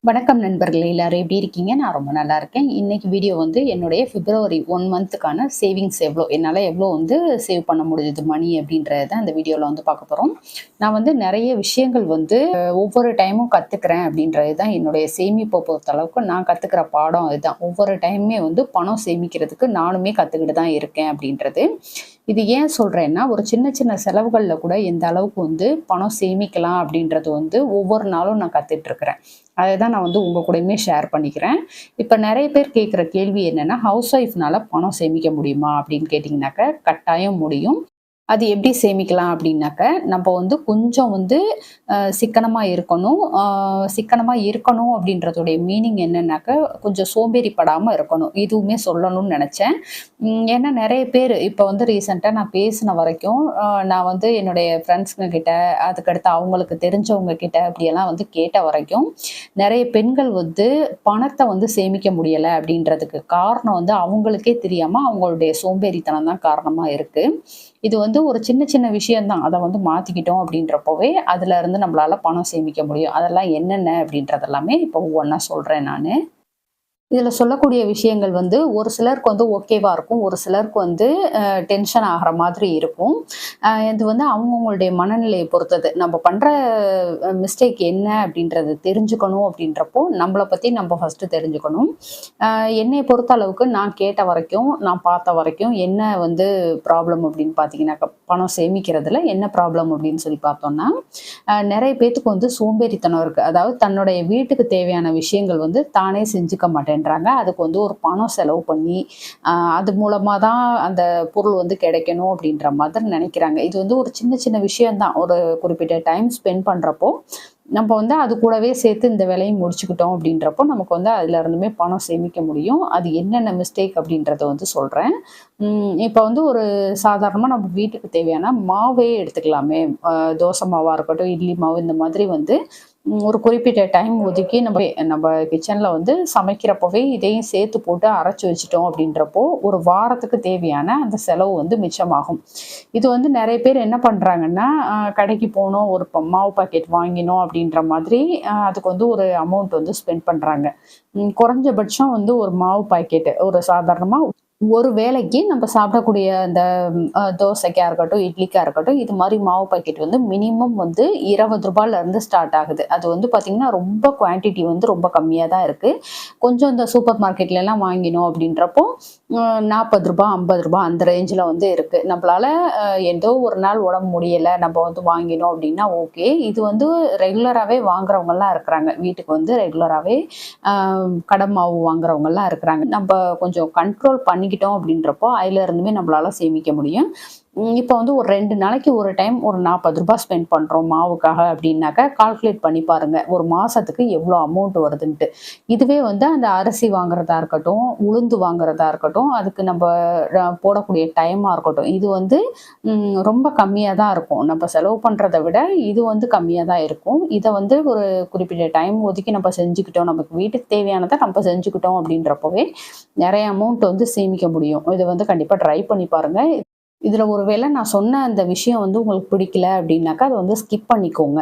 வணக்கம் நண்பர்களே, எல்லாரும் எப்படி இருக்கீங்க? நான் ரொம்ப நல்லா இருக்கேன். இன்னைக்கு வீடியோ வந்து என்னுடைய பிப்ரவரி 1 மந்த்துக்கான சேவிங்ஸ் எவ்வளோ வந்து சேவ் பண்ண முடிஞ்சது மணி அப்படின்றத அந்த வீடியோவில் வந்து பார்க்க போகிறோம். நான் வந்து நிறைய விஷயங்கள் வந்து ஒவ்வொரு டைமும் கற்றுக்கிறேன் அப்படின்றது தான் என்னுடைய சேமிப்பை பொறுத்த அளவுக்கு நான் கற்றுக்கிற பாடம் அதுதான். ஒவ்வொரு டைமுமே வந்து பணம் சேமிக்கிறதுக்கு நானுமே கற்றுக்கிட்டு தான் இருக்கேன் அப்படின்றது. இது ஏன் சொல்கிறேன்னா, ஒரு சின்ன சின்ன செலவுகளில் கூட எந்த அளவுக்கு வந்து பணம் சேமிக்கலாம் அப்படின்றது வந்து ஒவ்வொரு நாளும் நான் கற்றுட்ருக்கிறேன். அதை தான் நான் வந்து உங்கள் கூடயுமே ஷேர் பண்ணிக்கிறேன். இப்போ நிறைய பேர் கேட்குற கேள்வி என்னென்னா, ஹவுஸ் ஒய்ஃப்னால பணம் சேமிக்க முடியுமா அப்படின்னு கேட்டிங்கனாக்க, கட்டாயம் முடியும். அது எப்படி சேமிக்கலாம் அப்படின்னாக்க, நம்ம வந்து கொஞ்சம் வந்து சிக்கனமாக இருக்கணும். சிக்கனமாக இருக்கணும் அப்படின்றதுடைய மீனிங் என்னன்னாக்க, கொஞ்சம் சோம்பேறிப்படாமல் இருக்கணும். இதுவுமே சொல்லணும்னு நினச்சேன். ஏன்னா நிறைய பேர் இப்போ வந்து ரீசெண்டாக நான் பேசின வரைக்கும், நான் வந்து என்னுடைய ஃப்ரெண்ட்ஸுங்க கிட்ட, அதுக்கடுத்து அவங்களுக்கு தெரிஞ்சவங்க கிட்ட அப்படியெல்லாம் வந்து கேட்ட வரைக்கும், நிறைய பெண்கள் வந்து பணத்தை வந்து சேமிக்க முடியலை அப்படின்றதுக்கு காரணம் வந்து அவங்களுக்கே தெரியாமல் அவங்களுடைய சோம்பேறித்தனம் தான் காரணமாக இருக்குது. இது வந்து ஒரு சின்ன சின்ன விஷயம் தான். அதை வந்து மாற்றிக்கிட்டோம் அப்படின்றப்போவே அதுல இருந்து நம்மளால பணம் சேமிக்க முடியும். அதெல்லாம் என்னென்ன அப்படின்றதெல்லாமே இப்போ ஒவ்வொன்றா சொல்கிறேன் நான். இதில் சொல்லக்கூடிய விஷயங்கள் வந்து ஒரு சிலருக்கு வந்து ஓகேவா இருக்கும். ஒரு சிலருக்கு வந்து டென்ஷன் ஆகிற மாதிரி இருக்கும். இது வந்து அவங்கவுங்களுடைய மனநிலையை பொறுத்தது. நம்ம பண்ணுற மிஸ்டேக் என்ன அப்படின்றத தெரிஞ்சுக்கணும் அப்படின்றப்போ, நம்மளை பற்றி நம்ம ஃபஸ்ட்டு தெரிஞ்சுக்கணும். என்னை பொறுத்த அளவுக்கு நான் கேட்ட வரைக்கும், நான் பார்த்த வரைக்கும் என்ன வந்து ப்ராப்ளம் அப்படின்னு பார்த்தீங்கன்னாக்கா, பணம் சேமிக்கிறதுல என்ன ப்ராப்ளம் அப்படின்னு சொல்லி பார்த்தோம்னா, நிறைய பேத்துக்கு வந்து சோம்பேறித்தனம் இருக்குது. அதாவது தன்னுடைய வீட்டுக்கு தேவையான விஷயங்கள் வந்து தானே செஞ்சுக்க மாட்டேன். அதுக்கு வந்து ஒரு பணம் செலவு பண்ணி அது மூலமா தான் அந்த பொருள் வந்து கிடைக்கணும் அப்படின்ற மாதிரி நினைக்கிறாங்க. இது வந்து ஒரு சின்ன சின்ன விஷயம்தான். ஒரு குறிப்பிட்ட டைம் ஸ்பெண்ட் பண்றப்போ நம்ம வந்து அது கூடவே சேர்த்து இந்த வேலையும் முடிச்சுக்கிட்டோம் அப்படின்றப்போ நமக்கு வந்து அதுல இருந்துமே பணம் சேமிக்க முடியும். அது என்னென்ன மிஸ்டேக் அப்படின்றத வந்து சொல்றேன். இப்போ வந்து ஒரு சாதாரணமாக நம்ம வீட்டுக்கு தேவையான மாவே எடுத்துக்கலாமே. தோசை மாவா இருக்கட்டும், இட்லி மாவு, இந்த மாதிரி வந்து ஒரு குறிப்பிட்ட டைம் ஒதுக்கி நம்ம நம்ம கிச்சனில் வந்து சமைக்கிறப்பவே இதையும் சேர்த்து போட்டு அரைச்சி வச்சுட்டோம் அப்படின்றப்போ ஒரு வாரத்துக்கு தேவையான அந்த செலவு வந்து மிச்சமாகும். இது வந்து நிறைய பேர் என்ன பண்ணுறாங்கன்னா, கடைக்கு போனோம், ஒரு மாவு பாக்கெட் வாங்கினோம் அப்படின்ற மாதிரி அதுக்கு வந்து ஒரு அமௌண்ட் வந்து ஸ்பெண்ட் பண்ணுறாங்க. குறைஞ்சபட்சம் வந்து ஒரு மாவு பாக்கெட்டு ஒரு சாதாரணமாக ஒரு வேளைக்கு நம்ம சாப்பிடக்கூடிய அந்த தோசைக்கா இருக்கட்டும், இட்லிக்கா இருக்கட்டும், இது மாதிரி மாவு பாக்கெட் வந்து மினிமம் வந்து ரூ. 20 ஸ்டார்ட் ஆகுது. அது வந்து பார்த்திங்கன்னா ரொம்ப குவான்டிட்டி வந்து ரொம்ப கம்மியாக தான் இருக்குது. கொஞ்சம் இந்த சூப்பர் மார்க்கெட்லலாம் வாங்கினோம் அப்படின்றப்போ ரூ. 40, ரூ. 50 அந்த ரேஞ்சில் வந்து இருக்குது. நம்மளால ஏதோ ஒரு நாள் உடம்பு முடியலை, நம்ம வந்து வாங்கினோம் அப்படின்னா ஓகே. இது வந்து ரெகுலராகவே வாங்குறவங்கலாம் இருக்கிறாங்க. வீட்டுக்கு வந்து ரெகுலராகவே கடை மாவு வாங்குறவங்கலாம் இருக்கிறாங்க. நம்ம கொஞ்சம் கண்ட்ரோல் பண்ணிக்கிட்டோம் அப்படின்றப்போ அதுல இருந்துமே நம்மளால சேமிக்க முடியும். இப்போ வந்து ஒரு 2 நாளைக்கு ஒரு டைம் ஒரு ரூ. 40 ஸ்பெண்ட் பண்ணுறோம் மாவுக்காக அப்படின்னாக்கா, கால்குலேட் பண்ணி பாருங்கள் ஒரு மாதத்துக்கு எவ்வளோ அமௌண்ட் வருதுன்ட்டு. இதுவே வந்து அந்த அரிசி வாங்குறதா இருக்கட்டும், உளுந்து வாங்குறதா இருக்கட்டும், அதுக்கு நம்ம போடக்கூடிய டைமாக இருக்கட்டும், இது வந்து ரொம்ப கம்மியாக தான் இருக்கும். நம்ம செலவு பண்ணுறதை விட இது வந்து கம்மியாக தான் இருக்கும். இதை வந்து ஒரு குறிப்பிட்ட டைம் ஒதுக்கி நம்ம செஞ்சுக்கிட்டோம், நமக்கு வீட்டுக்கு தேவையானதை நம்ம செஞ்சுக்கிட்டோம் அப்படின்றப்பவே நிறைய அமௌண்ட் வந்து சேமிக்க முடியும். இதை வந்து கண்டிப்பாக ட்ரை பண்ணி பாருங்கள். இதுல ஒருவேளை நான் சொன்ன அந்த விஷயம் வந்து உங்களுக்கு பிடிக்கல அப்படின்னாக்கா, அதை வந்து ஸ்கிப் பண்ணிக்கோங்க.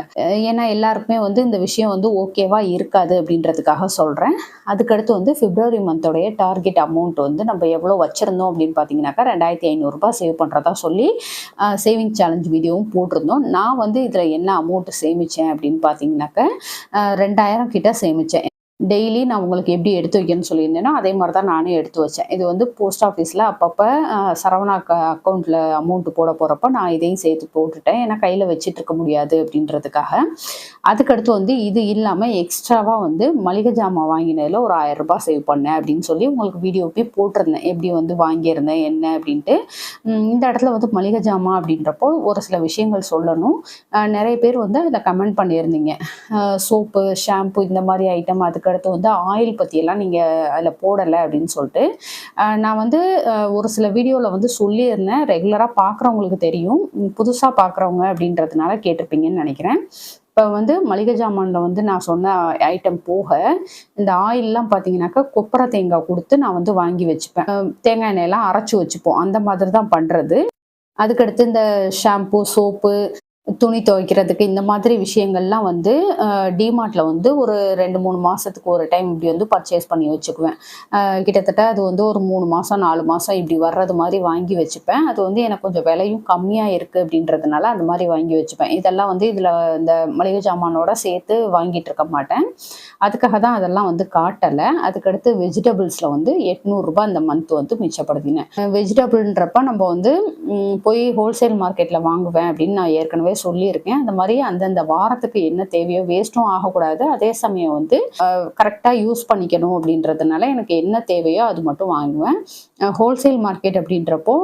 ஏன்னா எல்லாருக்குமே வந்து இந்த விஷயம் வந்து ஓகேவா இருக்காது அப்படின்றதுக்காக சொல்றேன். அதுக்கடுத்து வந்து பிப்ரவரி மந்தோடைய டார்கெட் அமௌண்ட் வந்து நம்ம எவ்வளோ வச்சிருந்தோம் அப்படின்னு பார்த்தீங்கன்னாக்கா, ரூ. 2500 சேவ் பண்றதா சொல்லி சேவிங் சேலஞ்ச் வீடியோவும் போட்டிருந்தோம். நான் வந்து இதுல என்ன அமௌண்ட் சேமிச்சேன் அப்படின்னு பார்த்தீங்கன்னாக்கா, 2000 கிட்ட சேமிச்சேன். டெய்லி நான் உங்களுக்கு எப்படி எடுத்து வைக்கணும்னு சொல்லியிருந்தேனோ அதே மாதிரி தான் நானே எடுத்து வச்சேன். இது வந்து போஸ்ட் ஆஃபீஸில் அப்பப்போ சரவணா அக்கௌண்ட்டில் அமௌண்ட் போட போகிறப்ப நான் இதையும் சேர்த்து போட்டுட்டேன். ஏன்னா கையில் வச்சிட்டு இருக்க முடியாது அப்படின்றதுக்காக. அதுக்கடுத்து வந்து இது இல்லாமல் எக்ஸ்ட்ராவாக வந்து மளிகை ஜாமான் வாங்கினதில் ஒரு ரூ. 1000 சேவ் பண்ணேன் அப்படின்னு சொல்லி உங்களுக்கு வீடியோ போய் போட்டிருந்தேன். எப்படி வந்து வாங்கியிருந்தேன் என்ன அப்படின்ட்டு. இந்த இடத்துல வந்து மளிகை ஜாமான் அப்படின்றப்போ ஒரு சில விஷயங்கள் சொல்லணும். நிறைய பேர் வந்து அதில் கமெண்ட் பண்ணியிருந்தீங்க. சோப்பு, ஷாம்பு இந்த மாதிரி ஐட்டம், அதுக்கடுத்து வந்து ஆயில் பற்றியெல்லாம் நீங்கள் அதில் போடலை அப்படின்னு சொல்லிட்டு நான் வந்து ஒரு சில வீடியோவில் வந்து சொல்லியிருந்தேன். ரெகுலராக பார்க்குறவங்களுக்கு தெரியும், புதுசாக பார்க்குறவங்க அப்படின்றதுனால கேட்டிருப்பீங்கன்னு நினைக்கிறேன். இப்போ வந்து மளிகை ஜாமானில் வந்து நான் சொன்ன ஐட்டம் போக இந்த ஆயிலெலாம் பார்த்தீங்கன்னாக்கா, கொப்பரை தேங்காய் கொடுத்து நான் வந்து வாங்கி வச்சுப்பேன். தேங்காய் எண்ணெயெல்லாம் அரைச்சி வச்சுப்போம், அந்த மாதிரி தான் பண்ணுறது. அதுக்கடுத்து இந்த ஷாம்பு, சோப்பு, துணி துவைக்கிறதுக்கு இந்த மாதிரி விஷயங்கள்லாம் வந்து டிமார்ட்ல வந்து ஒரு 2-3 மாசத்துக்கு ஒரு டைம் இப்படி வந்து பர்ச்சேஸ் பண்ணி வச்சுக்குவேன். கிட்டத்தட்ட அது வந்து ஒரு 3 மாசம் 4 மாசம் இப்படி வர்றது மாதிரி வாங்கி வச்சுப்பேன். அது வந்து எனக்கு கொஞ்சம் விலையும் கம்மியா இருக்கு அப்படின்றதுனால அந்த மாதிரி வாங்கி வச்சுப்பேன். இதெல்லாம் வந்து இதுல இந்த மளிகை சாமானோட சேர்த்து வாங்கிட்டு இருக்க மாட்டேன். அதுக்காக தான் அதெல்லாம் வந்து காட்டல. அதுக்கடுத்து வெஜிடபிள்ஸ்ல வந்து ரூ. 800 இந்த மந்த் வந்து மிச்சப்படுத்தினேன். வெஜிடபிள்ன்றப்ப நம்ம வந்து போய் ஹோல்சேல் மார்க்கெட்ல வாங்குவேன் அப்படின்னு நான் ஏற்கனவே சொல்லியிருக்கேன். அந்த மாதிரி அந்தந்த வாரத்துக்கு என்ன தேவையோ வேஸ்ட்டும் ஆகக்கூடாது. அதே சமயம் வந்து கரெக்டா யூஸ் பண்ணிக்கணும் அப்படின்றதுனால எனக்கு என்ன தேவையோ அது மட்டும் வாங்குவேன். ஹோல்சேல் மார்க்கெட் அப்படின்றப்போ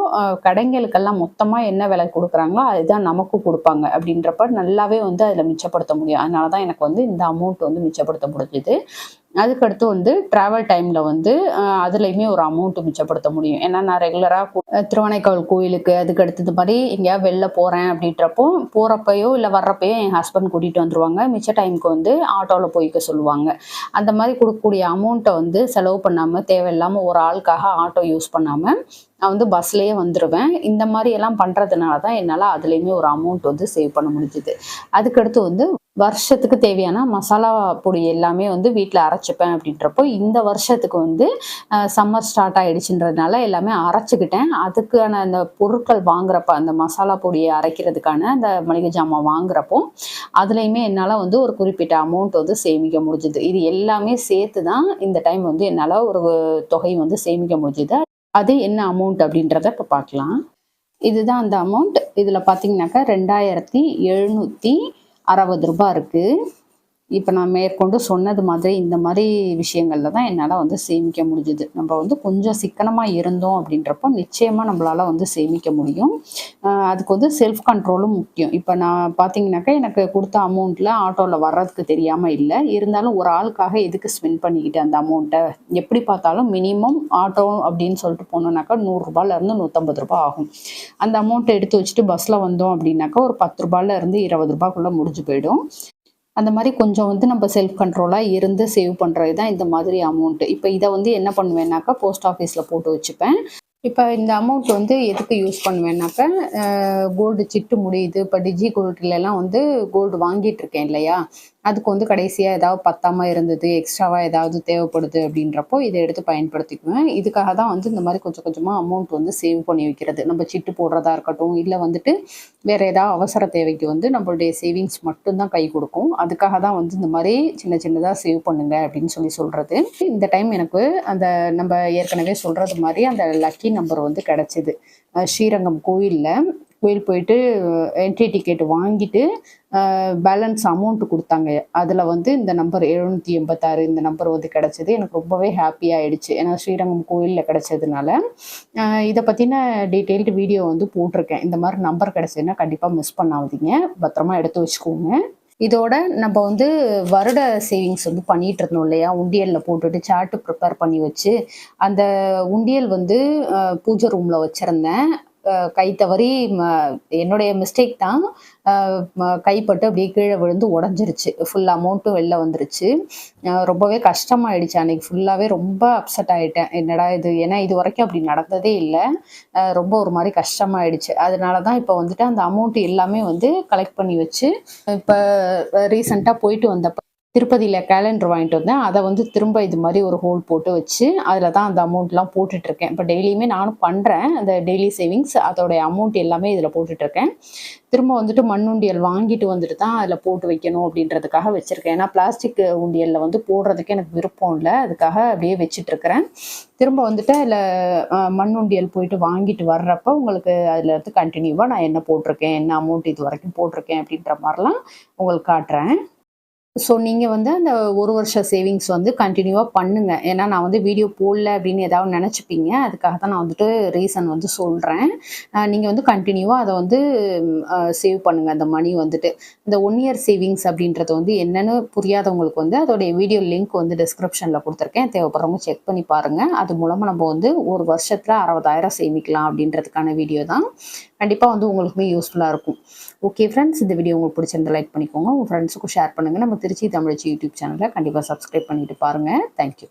கடைங்களுக்கெல்லாம் மொத்தமா என்ன விலை கொடுக்குறாங்களோ அதுதான் நமக்கும் கொடுப்பாங்க அப்படின்றப்ப நல்லாவே வந்து அதில் மிச்சப்படுத்த முடியும். அதனால தான் எனக்கு வந்து இந்த அமௌண்ட் வந்து மிச்சப்படுத்த முடிஞ்சுது. அதுக்கடுத்து வந்து ட்ராவல் டைமில் வந்து அதுலேயுமே ஒரு அமௌண்ட் மிச்சப்படுத்த முடியும். ஏன்னா நான் ரெகுலராக திருவானைக்காவல் கோயிலுக்கு அதுக்கடுத்தது மாதிரி எங்கேயாவது வெளில போகிறேன் அப்படின்றப்போ போகிறப்பையோ இல்லை வர்றப்பையோ என் ஹஸ்பண்ட் கூட்டிகிட்டு வந்துடுவாங்க. மிச்ச டைமுக்கு வந்து ஆட்டோவில் போய்க்க சொல்லுவாங்க. அந்த மாதிரி கொடுக்கக்கூடிய அமௌண்ட்டை வந்து செலவு பண்ணாமல் தேவையில்லாமல் ஒரு ஆளுக்காக ஆட்டோ யூஸ் பண்ணாமல் நான் வந்து பஸ்லேயே வந்துடுவேன். இந்த மாதிரி எல்லாம் பண்ணுறதுனால தான் என்னால் அதுலேயுமே ஒரு அமௌண்ட் வந்து சேவ் பண்ண முடிஞ்சுது. அதுக்கடுத்து வந்து வருஷத்துக்கு தேவையான மசாலா பொடி எல்லாமே வந்து வீட்டில் அரைச்சிப்பேன் அப்படின்றப்போ இந்த வருஷத்துக்கு வந்து சம்மர் ஸ்டார்ட் ஆகிடுச்சுன்றதுனால எல்லாமே அரைச்சிக்கிட்டேன். அதுக்கான அந்த பொருட்கள் வாங்குறப்ப அந்த மசாலா பொடியை அரைக்கிறதுக்கான அந்த மளிகை ஜாமான் வாங்குறப்போ அதுலேயுமே என்னால் வந்து ஒரு குறிப்பிட்ட அமௌண்ட் வந்து சேமிக்க முடிஞ்சுது. இது எல்லாமே சேர்த்து தான் இந்த டைம் வந்து என்னால் ஒரு தொகை வந்து சேமிக்க முடிஞ்சுது. அது என்ன அமௌண்ட் அப்படின்றத இப்போ பார்க்கலாம். இதுதான் அந்த அமௌண்ட். இதில் பார்த்தீங்கன்னாக்கா ரூ. 2760 இருக்குது. இப்போ நான் மேற்கொண்டு சொன்னது மாதிரி இந்த மாதிரி விஷயங்கள்ல தான் என்னால் வந்து சேமிக்க முடிஞ்சுது. நம்ம வந்து கொஞ்சம் சிக்கனமாக இருந்தோம் அப்படின்றப்போ நிச்சயமாக நம்மளால் வந்து சேமிக்க முடியும். அதுக்கு வந்து செல்ஃப் கண்ட்ரோலும் முக்கியம். இப்போ நான் பார்த்தீங்கன்னாக்கா எனக்கு கொடுத்த அமௌண்ட்டில் ஆட்டோவில் வர்றதுக்கு தெரியாமல் இல்லை. இருந்தாலும் ஒரு ஆளுக்காக எதுக்கு ஸ்பெண்ட் பண்ணிக்கிட்டு அந்த அமௌண்ட்டை எப்படி பார்த்தாலும் மினிமம் ஆட்டோ அப்படின்னு சொல்லிட்டு போனோம்னாக்கா ரூ. 100லேருந்து ரூ. 150 ஆகும். அந்த அமௌண்ட்டை எடுத்து வச்சுட்டு பஸ்ஸில் வந்தோம் அப்படின்னாக்கா ஒரு ரூ. 10லேருந்து ரூ. 20 முடிஞ்சு போயிடும். அந்த மாதிரி கொஞ்சம் வந்து நம்ம செல்ஃப் கண்ட்ரோலாக இருந்து சேவ் பண்ணுறது தான் இந்த மாதிரி அமௌண்ட்டு. இப்போ இதை வந்து என்ன பண்ணுவேன்னாக்கா போஸ்ட் ஆஃபீஸில் போட்டு வச்சுப்பேன். இப்போ இந்த அமௌண்ட் வந்து எதுக்கு யூஸ் பண்ணுவேன்னாக்கா கோல்டு சிட்டு முடியுது. இப்போ டிஜி கோல்டுலலாம் வந்து கோல்டு வாங்கிட்டு இருக்கேன் இல்லையா, அதுக்கு வந்து கடைசியாக ஏதாவது பத்தாமல் இருந்தது, எக்ஸ்ட்ராவாக ஏதாவது தேவைப்படுது அப்படின்றப்போ இதை எடுத்து பயன்படுத்திக்குவேன். இதுக்காக தான் வந்து இந்த மாதிரி கொஞ்சம் கொஞ்சமாக அமௌண்ட் வந்து சேவ் பண்ணி வைக்கிறது. நம்ம சிட்டு போடுறதா இருக்கட்டும், இல்லை வந்துட்டு வேறு ஏதாவது அவசர தேவைக்கு வந்து நம்மளுடைய சேவிங்ஸ் மட்டும்தான் கை கொடுக்கும். அதுக்காக தான் வந்து இந்த மாதிரி சின்ன சின்னதாக சேவ் பண்ணுங்க அப்படின்னு சொல்கிறது. இந்த டைம் எனக்கு அந்த நம்ம ஏற்கனவே சொல்கிறது மாதிரி அந்த லக்கி நம்பர் வந்து கிடச்சிது. ஸ்ரீரங்கம் கோயில் போயிட்டு என்ட்ரி டிக்கெட் வாங்கிட்டு பேலன்ஸ் அமௌண்ட் கொடுத்தாங்க. அதில் வந்து இந்த நம்பர் 786 இந்த நம்பர் வந்து கிடச்சிது. எனக்கு ரொம்பவே ஹாப்பியாகிடுச்சு. ஏன்னா ஸ்ரீரங்கம் கோயிலில் கிடச்சதுனால இதை பற்றின டீட்டெயில்டு வீடியோ வந்து போட்டிருக்கேன். இந்த மாதிரி நம்பர் கிடச்சதுன்னா கண்டிப்பாக மிஸ் பண்ணாதீங்க, பத்திரமா எடுத்து வச்சுக்கோங்க. இதோட நம்ம வந்து வருட சேவிங்ஸ் வந்து பண்ணிட்டு இருந்தோம் இல்லையா, உண்டியலில் போட்டுட்டு சார்ட்டு ப்ரிப்பேர் பண்ணி வச்சு அந்த உண்டியல் வந்து பூஜை ரூமில் வச்சுருந்தேன். கை தவறி என்னுடைய மிஸ்டேக் தான், கைப்பட்டு அப்படியே கீழே விழுந்து உடஞ்சிருச்சு. ஃபுல் அமௌண்ட்டும் வெளில வந்துருச்சு. ரொம்பவே கஷ்டமாயிடுச்சு. அன்றைக்கி ஃபுல்லாகவே ரொம்ப அப்செட் ஆகிட்டேன். என்னடா இது, ஏன்னா இது வரைக்கும் அப்படி நடந்ததே இல்லை. ரொம்ப ஒரு மாதிரி கஷ்டமாயிடுச்சு. அதனால தான் இப்போ வந்துட்டு அந்த அமௌண்ட் எல்லாமே வந்து கலெக்ட் பண்ணி வச்சு இப்போ ரீசெண்டாக போயிட்டு வந்தப்போ திருப்பதியில் கேலண்டர் வாங்கிட்டு வந்தேன். அதை வந்து திரும்ப இது மாதிரி ஒரு ஹோல் போட்டு வச்சு அதில் தான் அந்த அமௌண்ட்லாம் போட்டுட்ருக்கேன். இப்போ டெய்லியுமே நானும் பண்ணுறேன் அந்த டெய்லி சேவிங்ஸ். அதோடைய அமௌண்ட் எல்லாமே இதில் போட்டுட்ருக்கேன். திரும்ப வந்துட்டு மண் உண்டியல் வாங்கிட்டு வந்துட்டு தான் அதில் போட்டு வைக்கணும் அப்படின்றதுக்காக வச்சுருக்கேன். ஏன்னா பிளாஸ்டிக் உண்டியலில் வந்து போடுறதுக்கு எனக்கு விருப்பம் இல்லை. அதுக்காக அப்படியே வச்சிட்ருக்கிறேன். திரும்ப வந்துட்டு அதில் மண் உண்டியல் போயிட்டு வாங்கிட்டு வர்றப்போ உங்களுக்கு அதில் இருந்து கண்டினியூவாக நான் என்ன போட்டிருக்கேன், என்ன அமௌண்ட் இது வரைக்கும் போட்டிருக்கேன் அப்படின்ற மாதிரிலாம் உங்களுக்கு காட்டுறேன். ஸோ நீங்கள் வந்து அந்த ஒரு வருஷ சேவிங்ஸ் வந்து கண்டினியூவாக பண்ணுங்கள். ஏன்னா நான் வந்து வீடியோ போடல அப்படின்னு ஏதாவது நினச்சிப்பீங்க. அதுக்காக தான் நான் வந்துட்டு ரீசன் வந்து சொல்கிறேன். நீங்கள் வந்து கண்டினியூவாக அதை வந்து சேவ் பண்ணுங்கள். அந்த மணி வந்துட்டு இந்த 1 இயர் சேவிங்ஸ் அப்படின்றது வந்து என்னென்னு புரியாதவங்களுக்கு வந்து அதோடைய வீடியோ லிங்க் வந்து டிஸ்கிரிப்ஷனில் கொடுத்துருக்கேன். தேவைப்படுறவங்க செக் பண்ணி பாருங்கள். அது மூலமாக நம்ம வந்து ஒரு வருஷத்தில் 60,000 சேமிக்கலாம் அப்படின்றதுக்கான வீடியோ தான். கண்டிப்பாக வந்து உங்களுக்குமே யூஸ்ஃபுல்லாக இருக்கும். ஓகே ஃப்ரெண்ட்ஸ், இந்த வீடியோ உங்களுக்கு பிடிச்சிருந்தா லைக் பண்ணிக்கோங்க. உங்கள் ஃப்ரெண்ட்ஸுக்கும் ஷேர் பண்ணுங்கள். நம்ம திருச்சி தமிழச்சி யூடியூப் சேனலை கண்டிப்பாக சப்ஸ்கிரைப் பண்ணிட்டு பாருங்கள். தேங்க்யூ.